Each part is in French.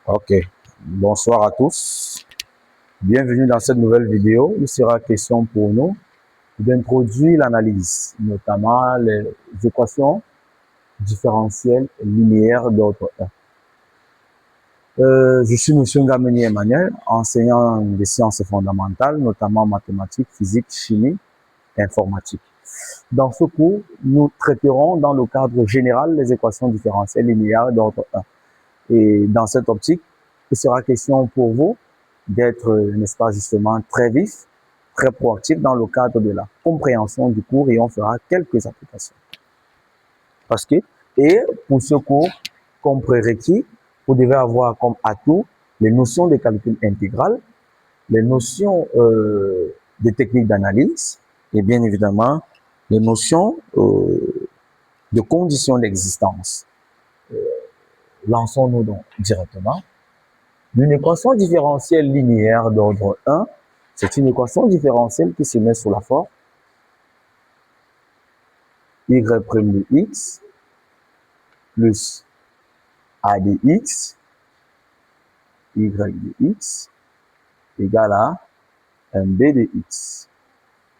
Ok, bonsoir à tous. Bienvenue dans cette nouvelle vidéo. Il sera question pour nous d'introduire l'analyse, notamment les équations différentielles linéaires d'ordre 1. Je suis Monsieur Ngameni Emmanuel, enseignant des sciences fondamentales, notamment mathématiques, physique, chimie, informatique. Dans ce cours, nous traiterons dans le cadre général les équations différentielles linéaires d'ordre 1. Et dans cette optique, il sera question pour vous d'être, n'est-ce pas, justement, très vif, très proactif dans le cadre de la compréhension du cours et on fera quelques applications. Parce que, et pour ce cours, comme prérequis, vous devez avoir comme atout les notions de calcul intégral, les notions des techniques d'analyse et bien évidemment les notions de conditions d'existence. Lançons-nous donc directement. Une équation différentielle linéaire d'ordre 1, c'est une équation différentielle qui se met sous la forme y' de x plus a de x, y de x égale à un b de x,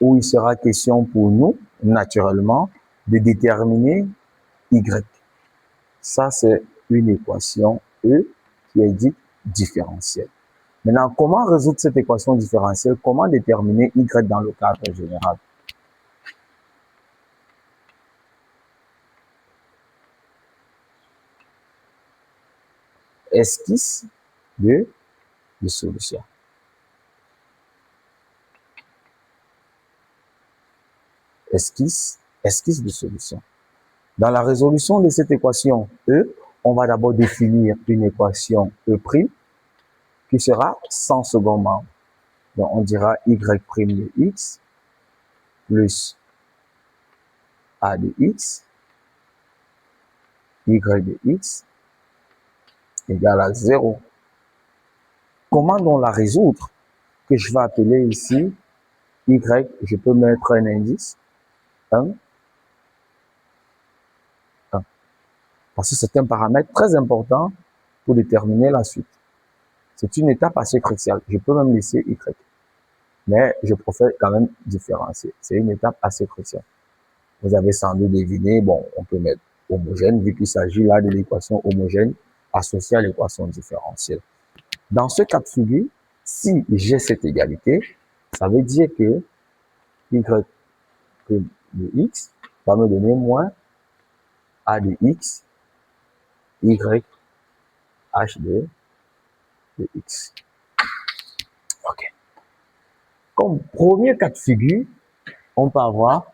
où il sera question pour nous, naturellement, de déterminer y. Ça, c'est une équation E qui est dite différentielle. Maintenant, comment résoudre cette équation différentielle? Comment déterminer y dans le cadre général? Esquisse de solution. Esquisse de solution. Dans la résolution de cette équation E, on va d'abord définir une équation E' qui sera sans second membre. Donc, on dira y' de x plus a de x, y de x égale à 0. Comment donc la résoudre? Que je vais appeler ici y, je peux mettre un indice, 1, 1. Parce que c'est un paramètre très important pour déterminer la suite. C'est une étape assez cruciale. Je peux même laisser y. Mais je préfère quand même différencier. C'est une étape assez cruciale. Vous avez sans doute deviné, bon, on peut mettre homogène, vu qu'il s'agit là de l'équation homogène associée à l'équation différentielle. Dans ce cas de figure, si j'ai cette égalité, ça veut dire que y de x va me donner moins a de x, y h de x. Ok. Comme premier cas de figure, on peut avoir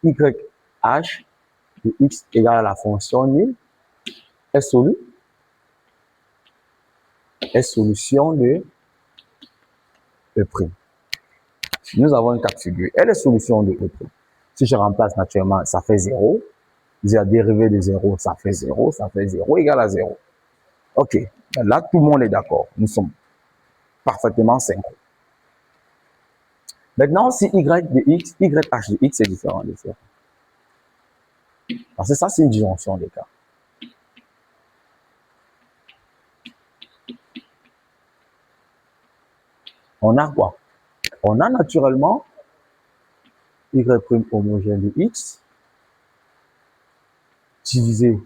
y h de x égale à la fonction nulle est solution de E'. Nous avons un cas de figure. Elle est solution de E'. Si je remplace naturellement, ça fait 0. La dérivée de 0, ça fait 0. Ça fait 0 égale à 0. Ok. Là, tout le monde est d'accord. Nous sommes parfaitement synchrone. Maintenant, si y de x, y h de x est différent de 0. Parce que ça, c'est une disjonction des cas. On a quoi? On a naturellement y' homogène de x divisé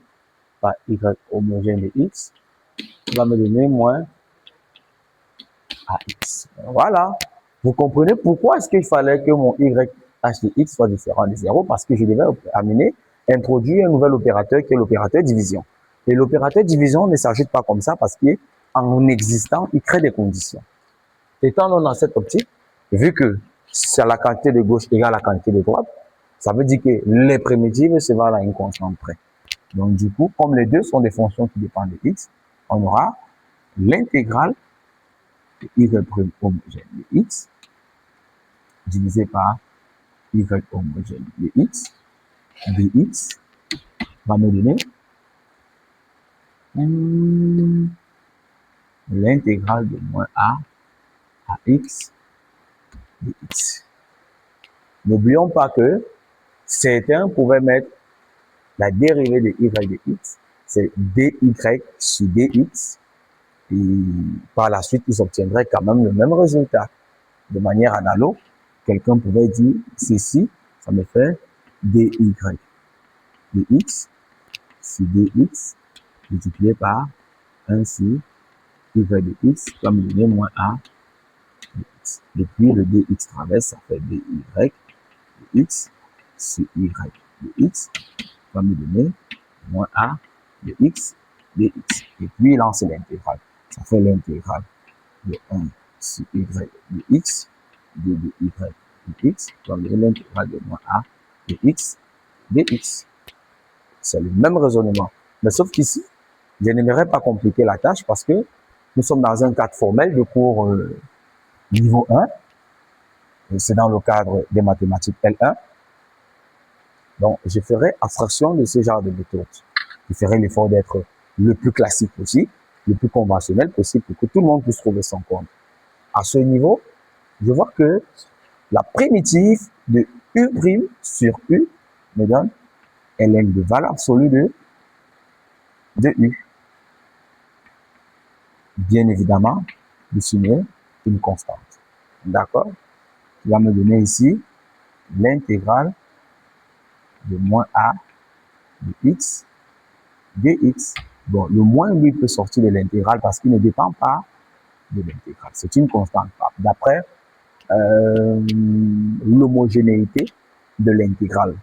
par y homogène de x va me donner moins ax. Voilà. Vous comprenez pourquoi est-ce qu'il fallait que mon y h de x soit différent de 0? Parce que je devais introduire un nouvel opérateur qui est l'opérateur division. Et l'opérateur division ne s'ajoute pas comme ça parce qu'en existant, il crée des conditions. Étant dans cette optique, vu que c'est la quantité de gauche égale à la quantité de droite, ça veut dire que les primitives se valent à une constante près. Donc du coup, comme les deux sont des fonctions qui dépendent de x, on aura l'intégrale de y' homogène de x divisé par y' homogène de x dx va me donner l'intégrale de moins a à x dx. N'oublions pas que certains pouvaient mettre la dérivée de y de x, c'est dy sur dx. Et par la suite, ils obtiendraient quand même le même résultat. De manière analogue, quelqu'un pouvait dire ceci, ça me fait dy dx sur dx multiplié par 1 sur y de x va me donner moins a de x. Et puis le dx traverse, ça fait dy de x sur y de x va me donner moins a de x dx. Et puis là, c'est l'intégrale. Ça fait l'intégrale de 1 sur y de x de y de x va me donner l'intégrale de moins a de x dx. C'est le même raisonnement. Mais sauf qu'ici, je n'aimerais pas compliquer la tâche parce que nous sommes dans un cadre formel de cours niveau 1. C'est dans le cadre des mathématiques L1. Donc, je ferai abstraction de ce genre de méthode. Je ferai l'effort d'être le plus classique possible, le plus conventionnel possible pour que tout le monde puisse trouver son compte. À ce niveau, je vois que la primitive de U' sur U me donne ln de valeur absolue de U. Bien évidemment, dessiner une constante. D'accord? Qui va me donner ici l'intégrale de moins a de x dx. Bon, le moins, lui, peut sortir de l'intégrale parce qu'il ne dépend pas de l'intégrale. C'est une constante d'après l'homogénéité de l'intégrale.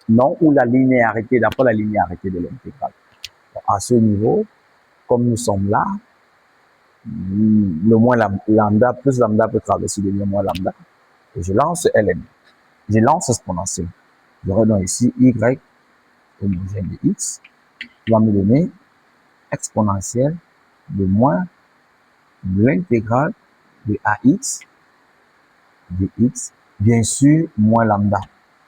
Non, ou la linéarité, d'après la linéarité de l'intégrale. À ce niveau, comme nous sommes là, le moins lambda plus lambda peut traverser devient moins lambda. Et je lance ln. Je lance exponentielle. J'aurai donc ici y homogène de x qui va me donner exponentielle de moins l'intégrale de ax dx, bien sûr, moins lambda.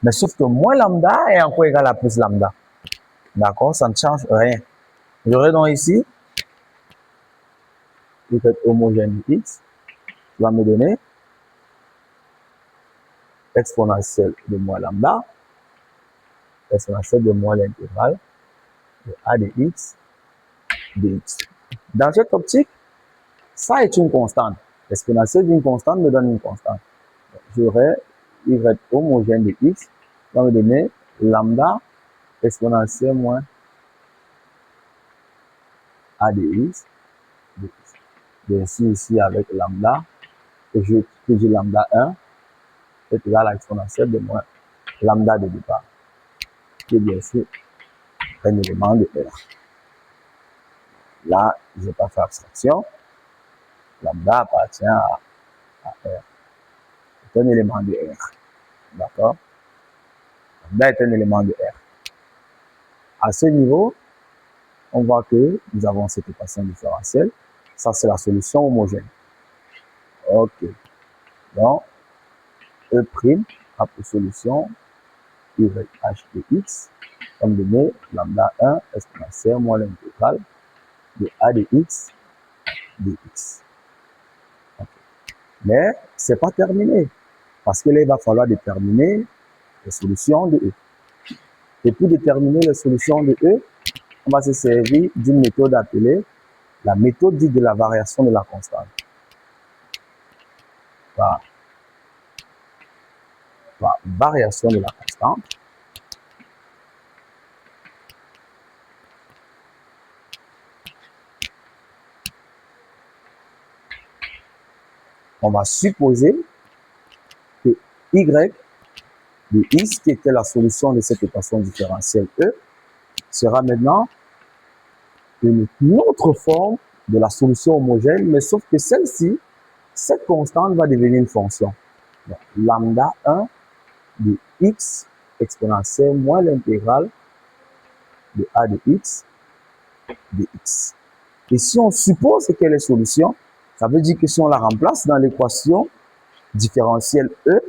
Mais sauf que moins lambda est encore égal à plus lambda. D'accord? Ça ne change rien. J'aurai donc ici y homogène de x qui va me donner exponentielle de moins lambda, exponentielle de moins l'intégrale de a de x dx. Dans cette optique, ça est une constante. L'exponentielle d'une constante me donne une constante. J'aurai y homogène de x qui va me donner lambda exponentielle moins a de x dx. Bien sûr, ici avec lambda, que j'ai lambda 1 est égal à exponentielle de moins lambda de départ, qui est bien sûr un élément de R. Là, je n'ai pas fait abstraction. Lambda appartient à R. C'est un élément de R. D'accord? Lambda est un élément de R. À ce niveau, on voit que nous avons cette équation différentielle. Ça, c'est la solution homogène. OK. Donc, E' a pour solution YH de x, comme donné lambda 1 exponentielle moins l'intégrale de a de x dx. Okay. Mais ce n'est pas terminé, parce que là, il va falloir déterminer les solutions de E. Et pour déterminer les solutions de E, on va se servir d'une méthode appelée la méthode dite de la variation de la constante. Par variation de la constante, on va supposer que y de x, qui était la solution de cette équation différentielle E, sera maintenant une autre forme de la solution homogène, mais sauf que celle-ci, cette constante va devenir une fonction. Donc, lambda 1 de x exponentielle moins l'intégrale de a de x dx. Et si on suppose qu'elle est solution, ça veut dire que si on la remplace dans l'équation différentielle E,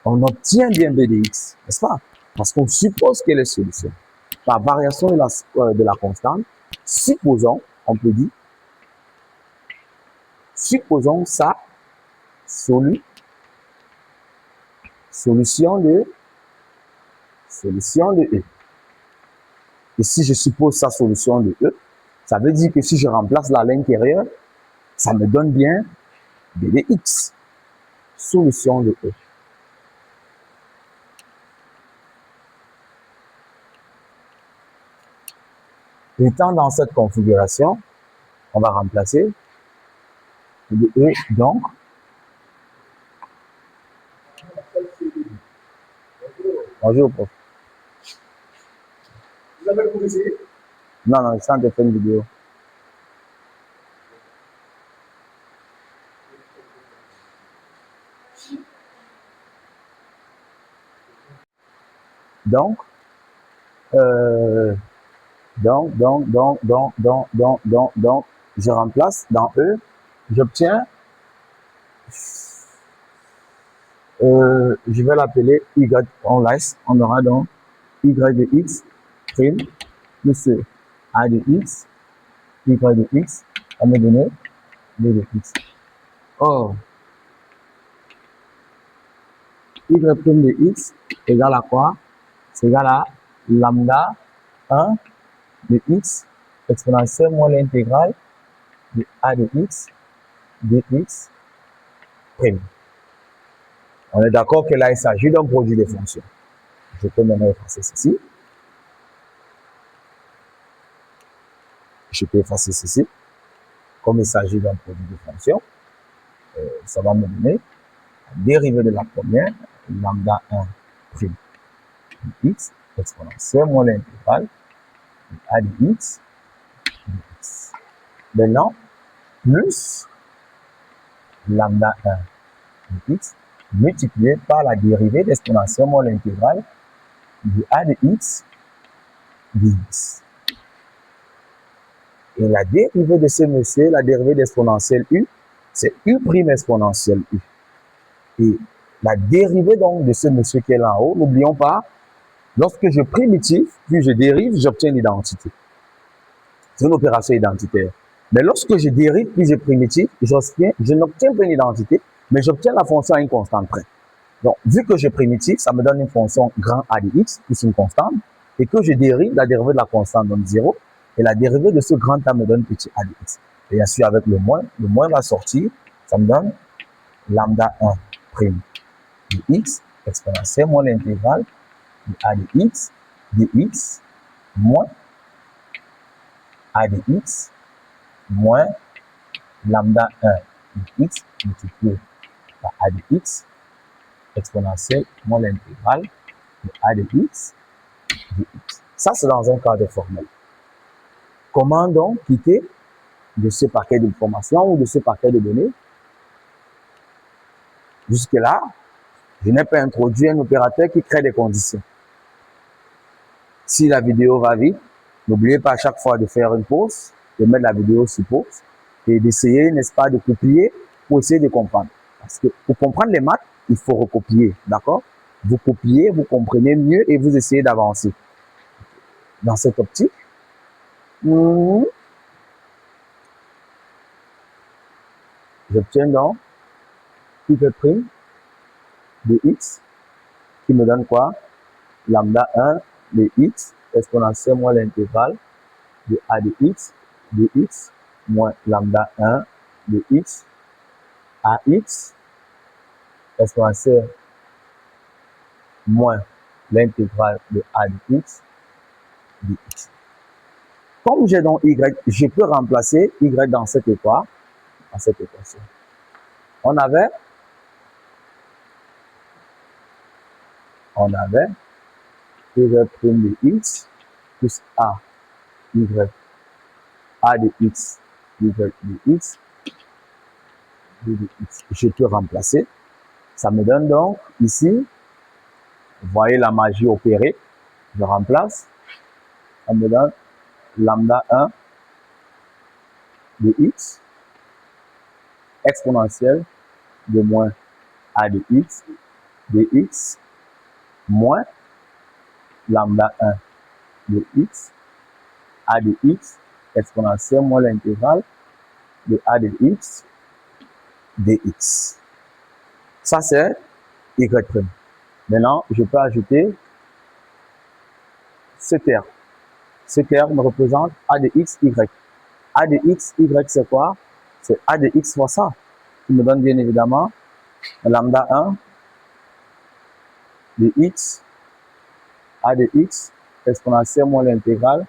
on obtient bien b de x, n'est-ce pas? Parce qu'on suppose qu'elle est solution. Par variation de la constante, supposons, on peut dire, supposons ça, solution de E. Et si je suppose sa solution de E, ça veut dire que si je remplace là à l'intérieur, ça me donne bien b de x. Solution de E. Étant dans cette configuration, on va remplacer de E donc. Bonjour, prof. Vous avez progressé? Non, non, je suis en train de faire une vidéo. Donc, je remplace dans E, j'obtiens, je vais l'appeler Y, on laisse, on aura donc Y de X prime plus A de X, Y de X, on me donner B de X. Or, Y prime de X égale à quoi? C'est égal à lambda 1 de X exponentielle moins l'intégrale de A de X dx prime. On est d'accord que là, il s'agit d'un produit de fonctions. Je peux maintenant effacer ceci. Je peux effacer ceci. Comme il s'agit d'un produit de fonctions, ça va me donner la dérivée de la première, lambda 1 prime de x exponentielle moins l'intégrale de A de x dx. Maintenant, plus lambda 1 de x multiplié par la dérivée d'exponentielle moins l'intégrale de A de x dx. Et la dérivée de ce monsieur, la dérivée d'exponentielle u, c'est u' exponentielle u. Et la dérivée donc de ce monsieur qui est là en haut, n'oublions pas, lorsque je primitive, puis je dérive, j'obtiens l'identité. C'est une opération identitaire. Mais lorsque je dérive, puis je primitive, je n'obtiens pas une identité, mais j'obtiens la fonction à une constante près. Donc, vu que je primitive, ça me donne une fonction grand A de x plus une constante, et que je dérive, la dérivée de la constante donne 0, et la dérivée de ce grand A me donne petit A de x. Et bien sûr, avec le moins va sortir, ça me donne lambda 1 prime de x exponentielle moins l'intégrale de A de x dx moins A de x moins lambda 1 de x multiplié par A de x exponentielle moins l'intégrale de A de x dx. Ça, c'est dans un cadre formel. Comment donc quitter de ce paquet d'informations ou de ce paquet de données? Jusque-là, je n'ai pas introduit un opérateur qui crée des conditions. Si la vidéo va vite, n'oubliez pas à chaque fois de faire une pause, de mettre la vidéo sur pause et d'essayer, n'est-ce pas, de copier pour essayer de comprendre. Parce que pour comprendre les maths, il faut recopier, d'accord? Vous copiez, vous comprenez mieux et vous essayez d'avancer. Dans cette optique, j'obtiens donc y' de x qui me donne quoi? Lambda 1 de x exponentielle moins l'intégrale de A de x dx moins lambda 1 de x ax exponentielle moins l'intégrale de A de x dx. Comme j'ai donc y, je peux remplacer y dans cette équation. On avait y' de x plus a de x y de x de x. Je peux remplacer. Ça me donne donc ici, vous voyez la magie opérée. Je remplace. Ça me donne lambda 1 de x exponentielle de moins a de x dx moins lambda 1 de x a de x exponentielle moins l'intégrale de a de x dx. Ça, c'est y'. Maintenant, je peux ajouter ce terme. Ce terme représente a de x, y. A de x, y, c'est quoi? C'est a de x fois ça, qui me donne bien évidemment lambda 1 de x, a de x, exponentielle moins l'intégrale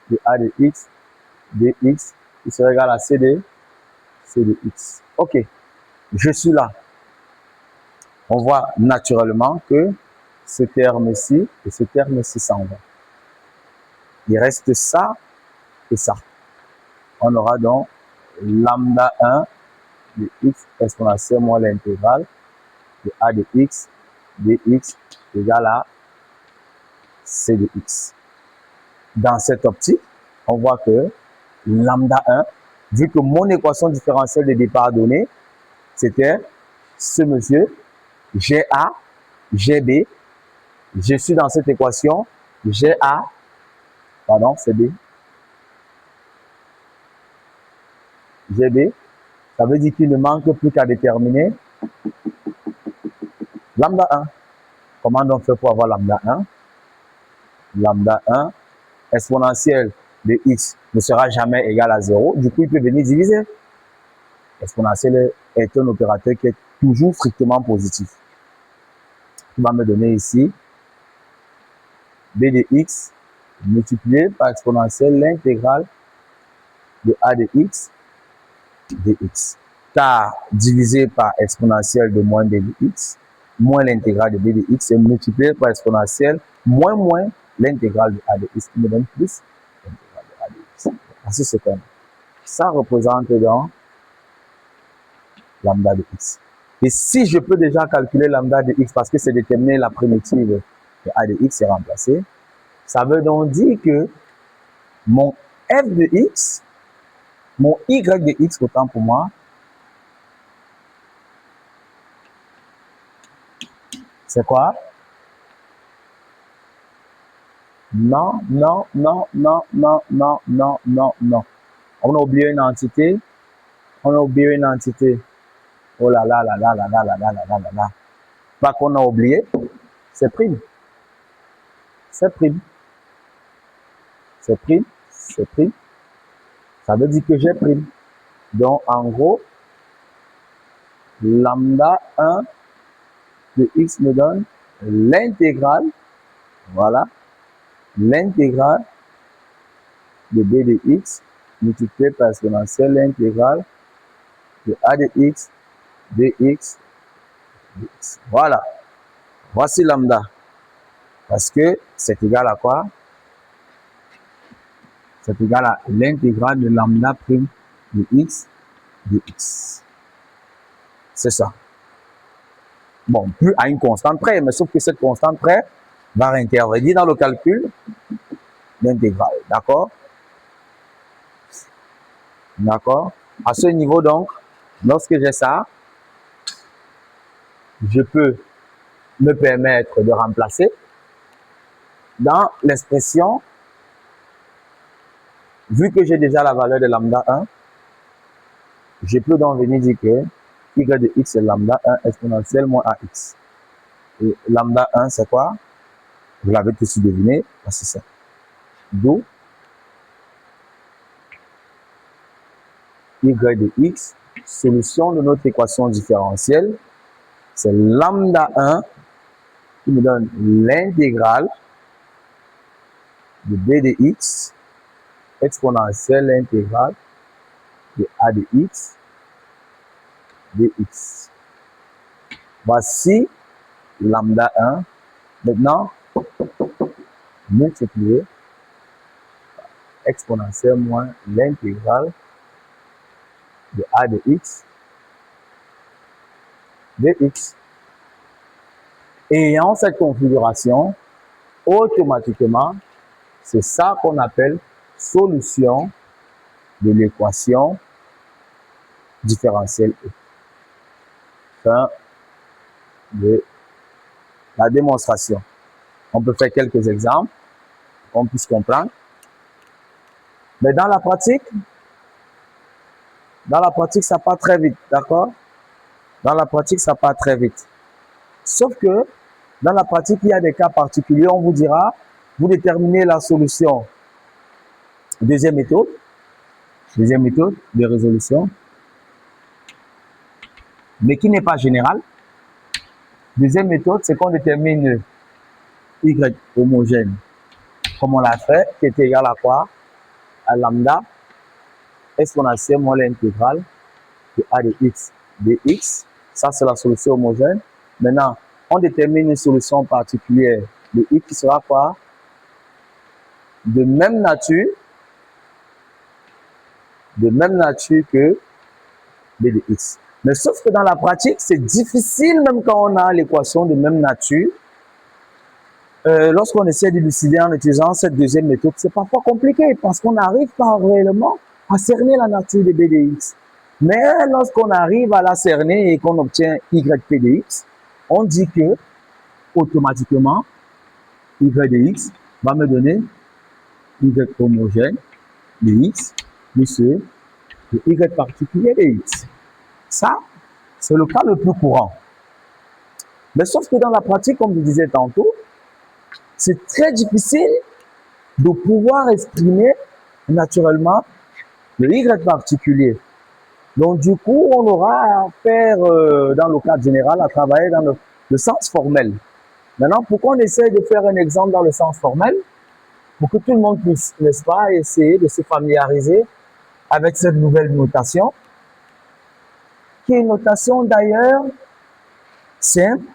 de a de x, dx, qui sera égal à c de x. Ok, je suis là. On voit naturellement que ce terme-ci et ce terme-ci s'en vont. Il reste ça et ça. On aura donc lambda 1 de x exponentielle moins l'intégrale de a de x dx égale à c de x. Dans cette optique, on voit que lambda 1, vu que mon équation différentielle de départ donnée, c'était ce monsieur, GA, GB. Je suis dans cette équation, GA, pardon, c'est B, GB. Ça veut dire qu'il ne manque plus qu'à déterminer lambda 1. Comment on fait pour avoir lambda 1? Lambda 1 exponentielle de x ne sera jamais égal à 0. Du coup, il peut venir diviser. Exponentielle est un opérateur qui est toujours strictement positif. Il va me donner ici b de x multiplié par exponentielle l'intégrale de a de x dx. Car divisé par exponentielle de moins b de x moins l'intégrale de b de x est multiplié par exponentielle moins l'intégrale de a de x qui me donne plus l'intégrale de a de x. Ainsi c'est comme ça représente donc lambda de x. Et si je peux déjà calculer lambda de x parce que c'est déterminé la primitive de a de x est remplacée, ça veut donc dire que mon f de x, mon y de x, autant pour moi, c'est quoi? Non. On a oublié une entité. Oh là là. Pas qu'on a oublié, c'est prime. Ça veut dire que j'ai prime. Donc, en gros, lambda 1 de x me donne l'intégrale, voilà, l'intégrale de b de x multiplié par exponentielle l'intégrale de a de x dx. Voilà. Voici lambda. Parce que c'est égal à quoi? C'est égal à l'intégrale de lambda prime de x dx. C'est ça. Bon, plus à une constante près, mais sauf que cette constante près va intervenir dans le calcul d'intégrale. D'accord? D'accord? À ce niveau, donc, lorsque j'ai ça, je peux me permettre de remplacer dans l'expression, vu que j'ai déjà la valeur de lambda 1, je peux donc venir dire que y de x est lambda 1 exponentielle moins ax. Et lambda 1, c'est quoi? Vous l'avez tout de suite deviné, c'est ça. D'où y de x, solution de notre équation différentielle, c'est lambda 1 qui me donne l'intégrale de b de x exponentielle l'intégrale de a de x dx. Voici lambda 1. Maintenant, multiplié par exponentielle moins l'intégrale de a de x dx. Ayant cette configuration, automatiquement, c'est ça qu'on appelle solution de l'équation différentielle E. Fin de la démonstration. On peut faire quelques exemples pour qu'on puisse comprendre. Mais dans la pratique, ça part très vite, d'accord? Dans la pratique, ça part très vite. Sauf que dans la pratique, il y a des cas particuliers. On vous dira, vous déterminez la solution Deuxième méthode de résolution, mais qui n'est pas générale. Deuxième méthode, c'est qu'on détermine y homogène, comme on l'a fait, qui est égal à quoi? À lambda exponentielle moins l'intégrale de a de x dx. Ça, c'est la solution homogène. Maintenant, on détermine une solution particulière de x qui sera quoi? De même nature que b de x. Mais sauf que dans la pratique, c'est difficile, même quand on a l'équation de même nature. Lorsqu'on essaie d'élucider en utilisant cette deuxième méthode, c'est parfois compliqué parce qu'on n'arrive pas réellement à cerner la nature de b de x. Mais lorsqu'on arrive à la cerner et qu'on obtient y p de x, on dit que automatiquement y de x va me donner y homogène de x plus le y particulier de x. Ça, c'est le cas le plus courant. Mais sauf que dans la pratique, comme je disais tantôt, c'est très difficile de pouvoir exprimer naturellement le y particulier. Donc, du coup, on aura à faire, dans le cadre général, à travailler dans le sens formel. Maintenant, pourquoi on essaie de faire un exemple dans le sens formel? Pour que tout le monde puisse, n'est-ce pas, essayer de se familiariser avec cette nouvelle notation, qui est une notation d'ailleurs simple,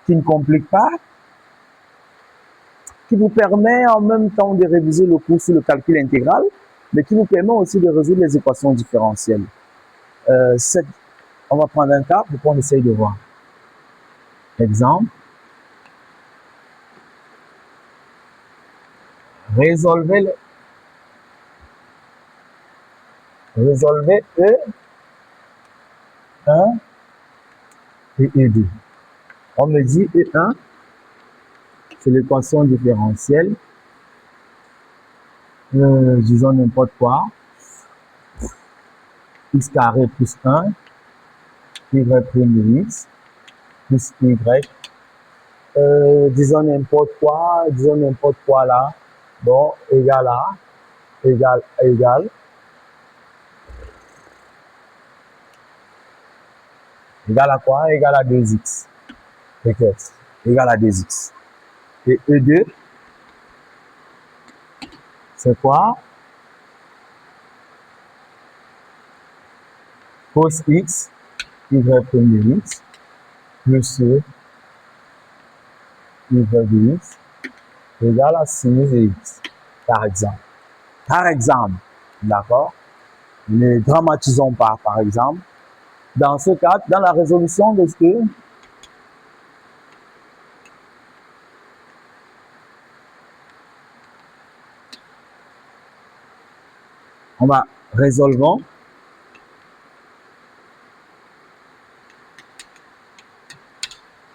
qui ne complique pas, qui vous permet en même temps de réviser le cours sur le calcul intégral, mais qui vous permet aussi de résoudre les équations différentielles. On va prendre un cas pour qu'on essaye de voir. Exemple. Résolvez E1 et E2. On me dit E1, c'est l'équation différentielle. Disons n'importe quoi. X carré plus 1, y prime de x, plus y. Disons n'importe quoi là. Bon, égal à, égal. Égal à quoi? Égal à 2x. Peut-être. Égal à 2x. Et E2, c'est quoi? Cos x, y prime de x, plus y de x, égal à sinus de x, par exemple. Par exemple, d'accord? Ne dramatisons pas, par exemple. Dans ce cas, dans la résolution de ce que on va résolvons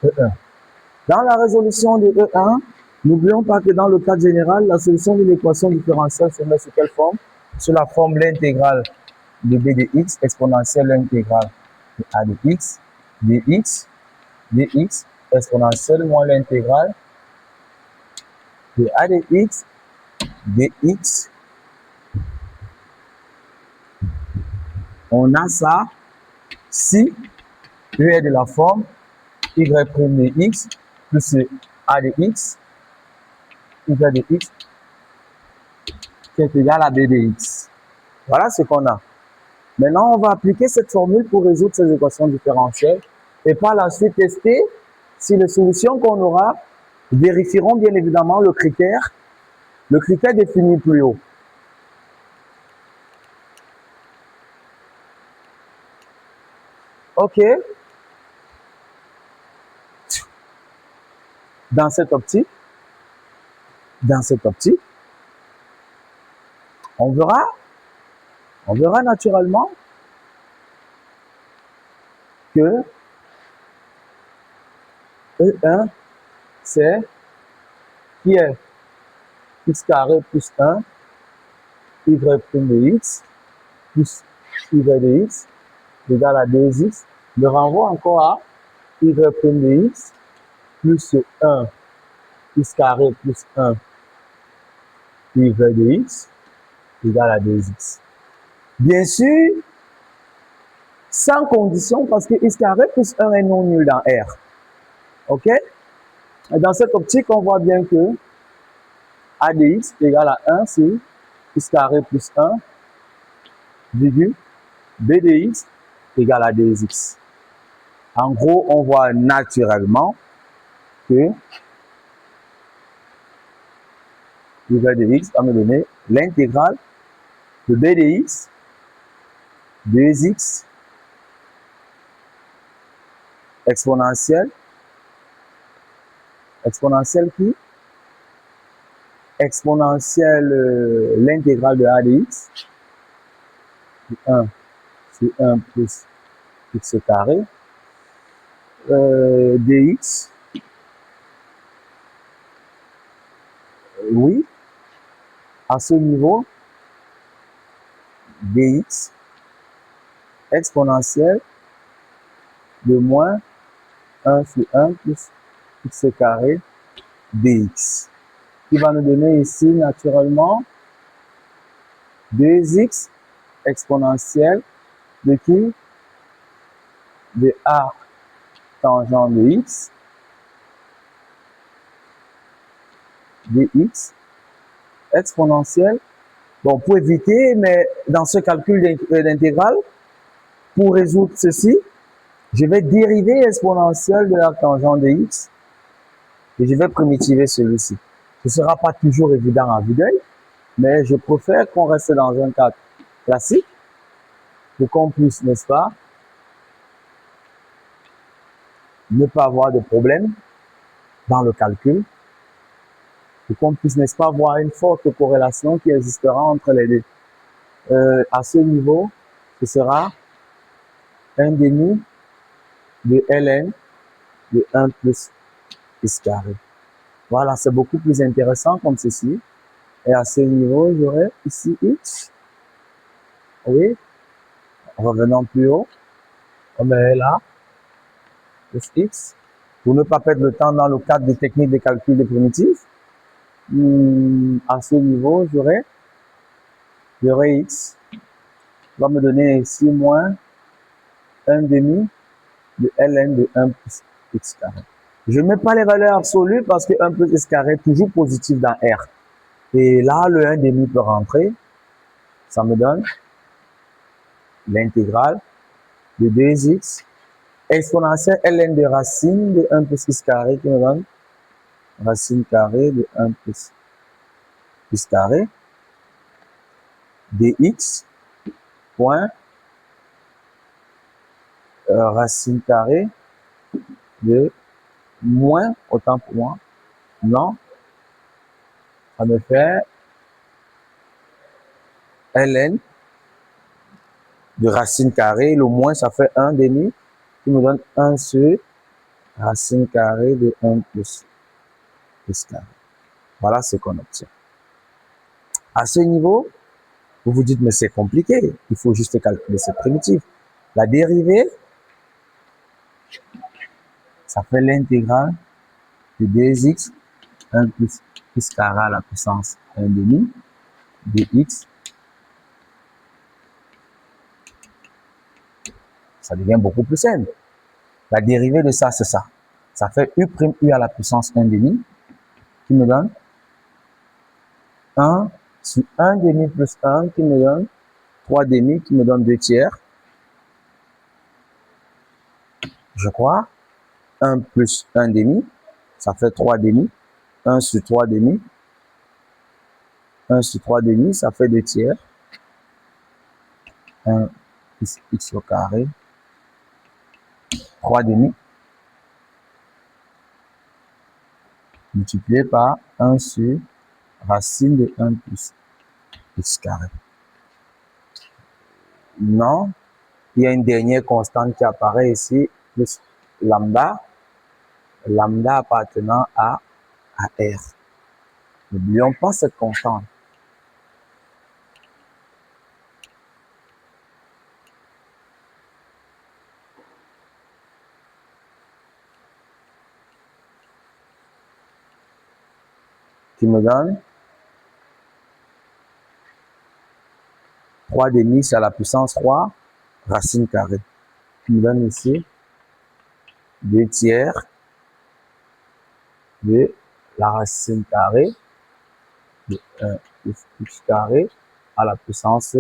E1. Dans la résolution de E1, n'oublions pas que dans le cas général, la solution de l'équation différentielle se met sur quelle forme? Sur la forme l'intégrale de b de x exponentielle l'intégrale de a de x dx exponentielle moins l'intégrale de a de x dx. On a ça si E est de la forme y prime de x plus a de x, y de x qui est égal à b de x. Voilà ce qu'on a. Maintenant, on va appliquer cette formule pour résoudre ces équations différentielles et par la suite tester si les solutions qu'on aura vérifieront bien évidemment le critère défini plus haut. OK. Dans cette optique, on verra naturellement que E1, c'est qui est x carré plus 1, y prime de x, plus y de x, égale à 2x, me renvoie encore à y prime de x, plus 1, x carré plus 1, y de x, égale à 2x. Bien sûr, sans condition, parce que x carré plus 1 est non nul dans R. OK? Et dans cette optique, on voit bien que a de x égale à 1 sur x carré plus 1, virgule, b de x égale à 2x. En gros, on voit naturellement que y de x va me donner l'intégrale de b de x, 2x, exponentielle qui exponentielle l'intégrale de a de x, 1 sur 1 plus x carré, dx, oui, à ce niveau, dx exponentielle de moins 1 sur 1 plus x carré dx, qui va nous donner ici naturellement 2x exponentielle de qui? De a tangent de x dx exponentielle. Bon, pour éviter, mais dans ce calcul d'intégrale, pour résoudre ceci, je vais dériver l'exponentielle de la tangente de x et je vais primitiver celui-ci. Ce ne sera pas toujours évident à vue d'œil, mais je préfère qu'on reste dans un cadre classique pour qu'on puisse, n'est-ce pas, ne pas avoir de problème dans le calcul, pour qu'on puisse, n'est-ce pas, voir une forte corrélation qui existera entre les deux. À ce niveau, ce sera 1 demi de ln de 1 plus x carré. Voilà, c'est beaucoup plus intéressant comme ceci. Et à ce niveau, j'aurai ici x. Oui, revenons plus haut. On met là, plus x. Pour ne pas perdre le temps dans le cadre des techniques de calcul des primitifs, à ce niveau, j'aurai x. Va me donner ici moins 1 demi de ln de 1 plus x carré. Je ne mets pas les valeurs absolues parce que 1 plus x carré est toujours positif dans R. Et là, le 1 demi peut rentrer. Ça me donne l'intégrale de 2x exponentielle ln de racine de 1 plus x carré qui me donne racine carrée de 1 plus x carré dx point racine carrée de moins, autant pour moi, non, ça me fait ln de racine carrée, le moins ça fait 1 demi, qui me donne 1 sur racine carrée de 1 plus x carré. Voilà ce qu'on obtient. À ce niveau, vous vous dites, mais c'est compliqué, il faut juste calculer cette primitive. La dérivée, ça fait l'intégrale de 2x 1 plus x carré à la puissance 1 demi dx. Ça devient beaucoup plus simple. La dérivée de ça, c'est ça. Ça fait u' à la puissance 1 demi, qui me donne 1 sur 1 demi plus 1, qui me donne 3 demi, qui me donne 2 tiers. Je crois. 1 plus 1 demi, ça fait 3 demi. 1 sur 3 demi. 1 sur 3 demi, ça fait 2 tiers. 1 plus x au carré. 3 demi. Multiplié par 1 sur racine de 1 plus x carré. Non, il y a une dernière constante qui apparaît ici, plus lambda, lambda appartenant à R. N'oublions pas cette constante. Qui me donne 3 demi, c'est à la puissance 3 racine carrée. Puis, il donne ici 2 tiers de la racine carrée de 1 plus x carré à la puissance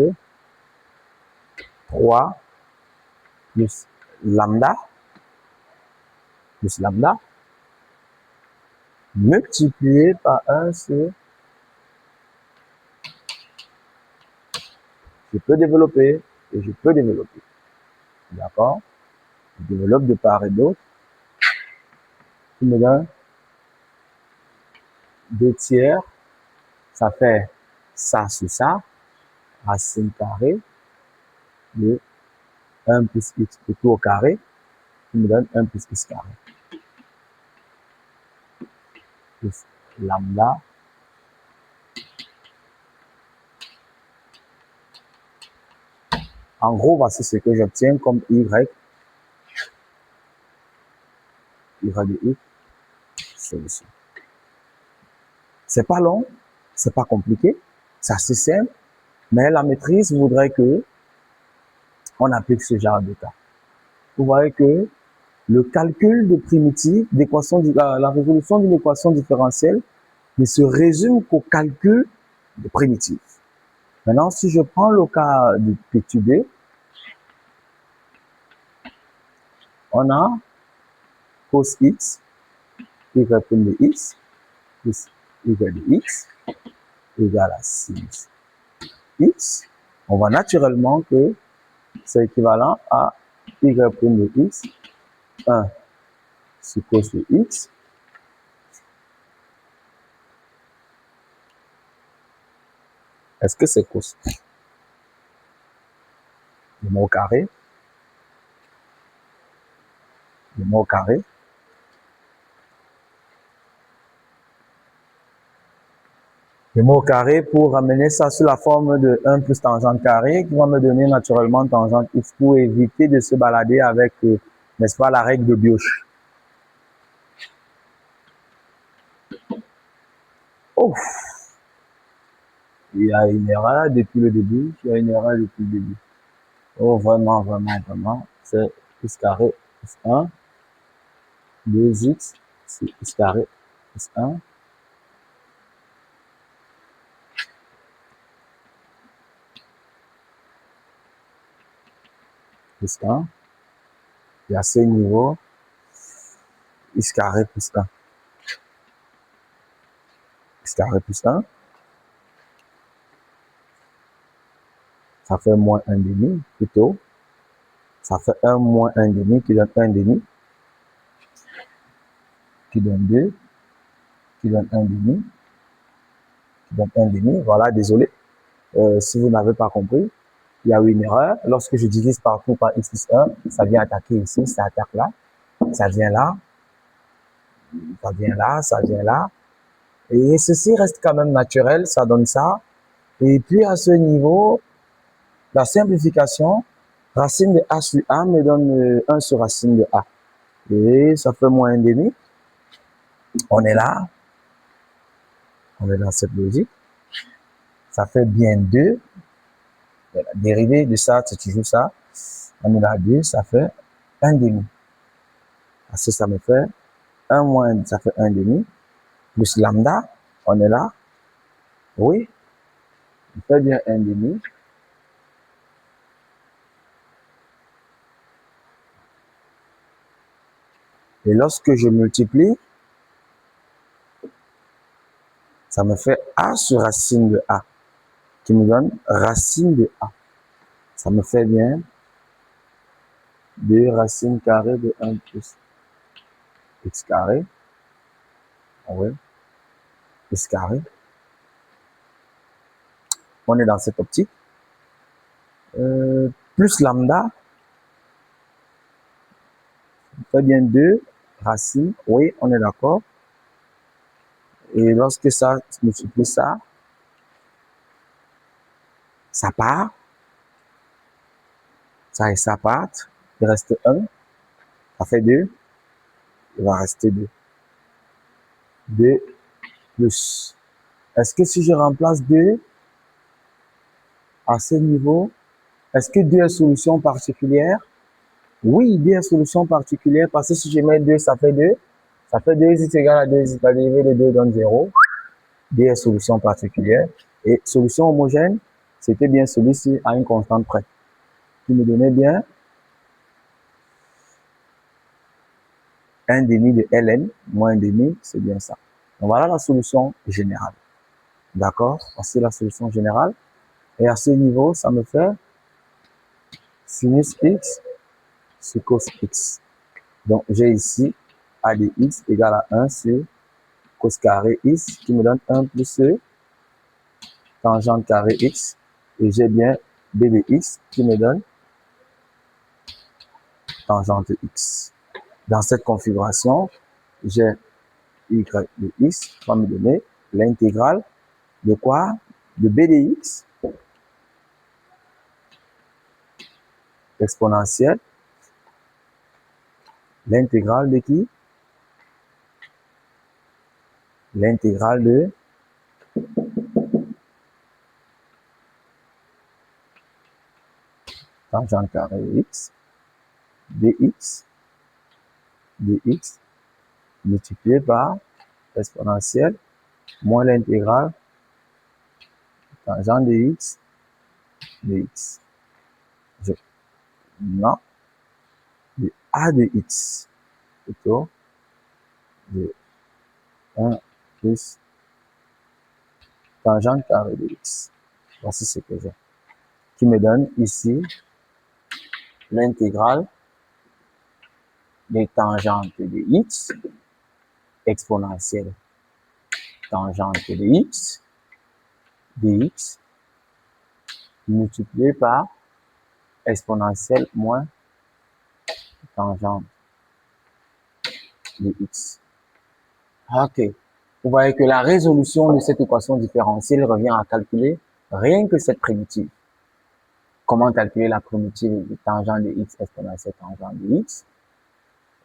3 plus lambda multiplié par 1 sur... Je peux développer et je peux développer. D'accord? Je développe de part et d'autre. Qui me donne 2 tiers. Ça fait ça sur ça. Racine carrée de 1 plus x tout au carré. Qui me donne 1 plus x carré. Plus lambda. En gros, voici ce que j'obtiens comme y de x solution. C'est pas long, c'est pas compliqué, c'est assez simple, mais la maîtrise voudrait que on applique ce genre de cas. Vous voyez que le calcul de primitives, la résolution d'une équation différentielle ne se résume qu'au calcul de primitives. Maintenant, si je prends le cas de petit b, on a cos x, y prime de x, plus y de x, égale à sinus x. On voit naturellement que c'est équivalent à y prime de x, 1 sur cos de x, est-ce que c'est cos? Le mot carré, le mot carré, le mot carré pour ramener ça sous la forme de 1 plus tangente carré qui va me donner naturellement tangente x pour éviter de se balader avec, n'est-ce pas, la règle de Bioche. Ouf! Il y a une erreur depuis le début, Oh, vraiment, c'est x carré plus 1, 2x, c'est x carré plus 1. Plus 1. Et à ce niveau, x carré plus 1. X carré plus 1. Ça fait moins 1 demi, plutôt. Ça fait 1 moins 1 demi qui donne 1 demi. Qui donne 2. Qui donne 1 demi. Qui donne 1 demi. Voilà, désolé. Si vous n'avez pas compris, il y a eu une erreur. Lorsque je divise partout par x plus 1, ça vient attaquer ici, ça attaque là. Ça vient là. Ça vient là, ça vient là. Et ceci reste quand même naturel, ça donne ça. Et puis à ce niveau, la simplification, racine de a sur a me donne 1 sur racine de a. Et ça fait moins 1 demi. On est là. On est dans cette logique. Ça fait bien 2. La dérivée de ça, c'est toujours ça. On est là 2, ça fait 1 demi. Parce que ça me fait 1 moins, ça fait 1 demi. Plus lambda, on est là. Oui. On fait bien 1 demi. Et lorsque je multiplie, ça me fait a sur racine de a, qui me donne racine de a. Ça me fait bien 2 racines carrées de 1 plus x carré. Oui. X carré. On est dans cette optique. Plus lambda, ça fait bien 2 racines. Oui, on est d'accord. Et lorsque ça multiplie ça, ça part. Ça et ça part. Il reste 1. Ça fait 2. Il va rester 2. 2 plus. Est-ce que si je remplace 2 À ce niveau, est-ce que 2 est solution particulière? Oui, 2 est solution particulière parce que si je mets 2, ça fait 2. Ça fait 2x égale à 2x. La dérivée de 2 donne 0. 2 est solution particulière. Et solution homogène, c'était bien celui-ci à une constante près. Qui me donnait bien 1 demi de ln moins 1 demi, c'est bien ça. Donc voilà la solution générale. D'accord? C'est la solution générale. Et à ce niveau, ça me fait sinus x sur cos x. Donc j'ai ici a de x égale à 1 sur cos carré x qui me donne 1 plus tangente carré x. Et j'ai bien b de x qui me donne tangente x. Dans cette configuration, j'ai y de x qui va me donner l'intégrale de quoi? De b de x exponentielle. L'intégrale de qui? L'intégrale de tangente carré x dx multiplié par exponentielle moins l'intégrale tangente de x dx. Non, de a de x plutôt de 1 plus tangente carré de x. Voici ce que j'ai. Qui me donne ici l'intégrale des tangentes de x exponentielle tangente de x dx multiplié par exponentielle moins tangente de x. Ok. Vous voyez que la résolution de cette équation différentielle revient à calculer rien que cette primitive. Comment calculer la primitive de tangente de x exponentielle tangente de x?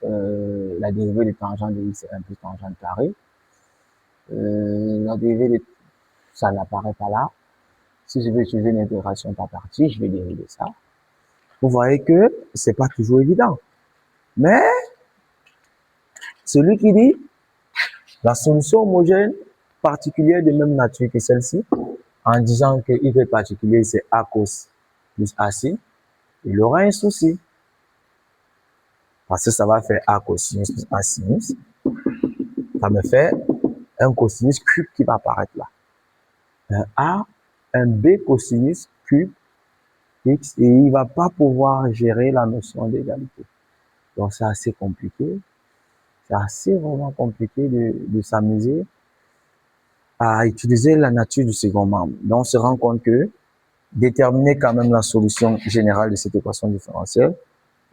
La dérivée de tangente de x est 1 plus tangente carré. La dérivée de... ça n'apparaît pas là. Si je veux utiliser une intégration par partie, je vais dériver ça. Vous voyez que c'est pas toujours évident. Mais celui qui dit la solution homogène particulière de même nature que celle-ci, en disant que y particulier c'est a cos plus ac, il aura un souci. Parce que ça va faire a cosinus plus a sinus. Ça me fait un cosinus cube qui va apparaître là. Un a, un b cosinus cube x, et il va pas pouvoir gérer la notion d'égalité. Donc c'est assez compliqué. C'est assez vraiment compliqué de s'amuser à utiliser la nature du second membre. Donc on se rend compte que déterminer quand même la solution générale de cette équation différentielle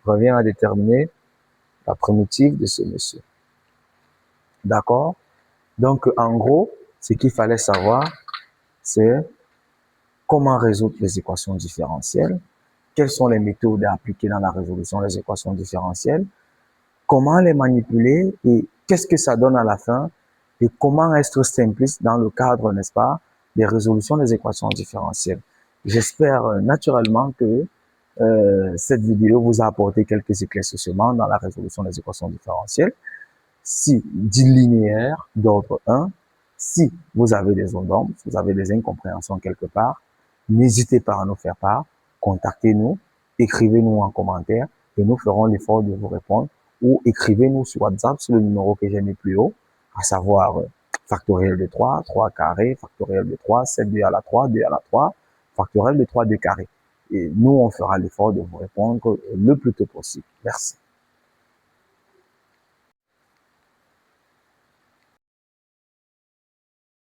revient à déterminer la primitive de ce monsieur. D'accord? Donc en gros, ce qu'il fallait savoir, c'est comment résoudre les équations différentielles, quelles sont les méthodes à appliquer dans la résolution des équations différentielles, comment les manipuler et qu'est-ce que ça donne à la fin et comment être simpliste dans le cadre, n'est-ce pas, des résolutions des équations différentielles. J'espère naturellement que cette vidéo vous a apporté quelques éclaircissements dans la résolution des équations différentielles. Si dit linéaire d'ordre 1, si vous avez des zones d'ombre, si vous avez des incompréhensions quelque part, n'hésitez pas à nous faire part, contactez-nous, écrivez-nous en commentaire et nous ferons l'effort de vous répondre, ou écrivez-nous sur WhatsApp sur le numéro que j'ai mis plus haut, à savoir factoriel de 3, 3 carré, factoriel de 3, 7 2 à la 3, 2 à la 3, factoriel de 3 2 carré. Et nous, on fera l'effort de vous répondre le plus tôt possible. Merci.